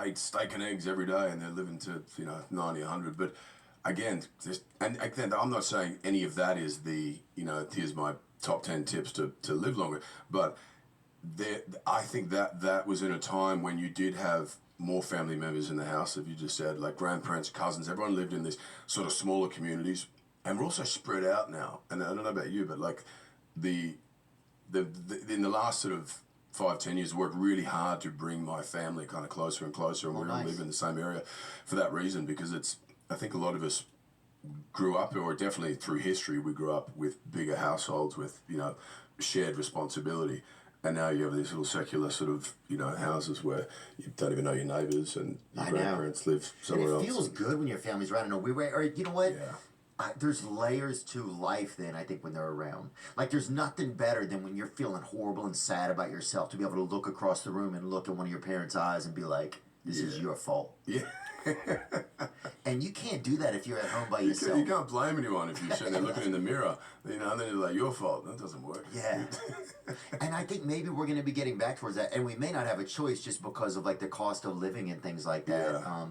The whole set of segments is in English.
ate steak and eggs every day, and they're living to 90, 100. But again, I'm not saying any of that is here's my top 10 tips to live longer, but I think that was in a time when you did have more family members in the house, as you just said, like grandparents, cousins. Everyone lived in these sort of smaller communities, and we're also spread out now. And I don't know about you, but like in the last sort of 5-10 years, worked really hard to bring my family kind of closer and closer, and we all live in the same area for that reason, because I think a lot of us grew up, or definitely through history, we grew up with bigger households with shared responsibility. And now you have these little secular sort of, houses where you don't even know your neighbours, and your grandparents live somewhere else. It feels good when your family's around. Or you know what? Yeah. There's layers to life then, I think, when they're around. Like, there's nothing better than when you're feeling horrible and sad about yourself to be able to look across the room and look in one of your parents' eyes and be like, this is your fault. Yeah. And you can't do that if you're at home by yourself. You can't blame anyone if you're sitting there looking in the mirror, and then you're like, your fault. That doesn't work. Yeah. And I think maybe we're going to be getting back towards that, and we may not have a choice just because of like the cost of living and things like that. Yeah.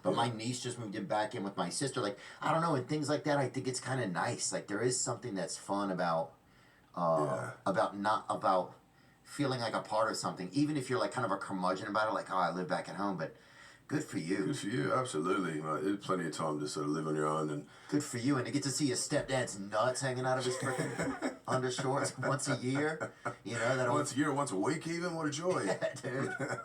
But my niece just moved back in with my sister. Like, I don't know, and things like that, I think it's kind of nice. Like, there is something that's fun about feeling like a part of something, even if you're like kind of a curmudgeon about it, like, oh, I live back at home, but good for you. Good for you, absolutely. There's plenty of time to sort of live on your own. And good for you, and to get to see your stepdad's nuts hanging out of his freaking undershorts once a year. Once a year, once a week even, what a joy. Yeah, dude.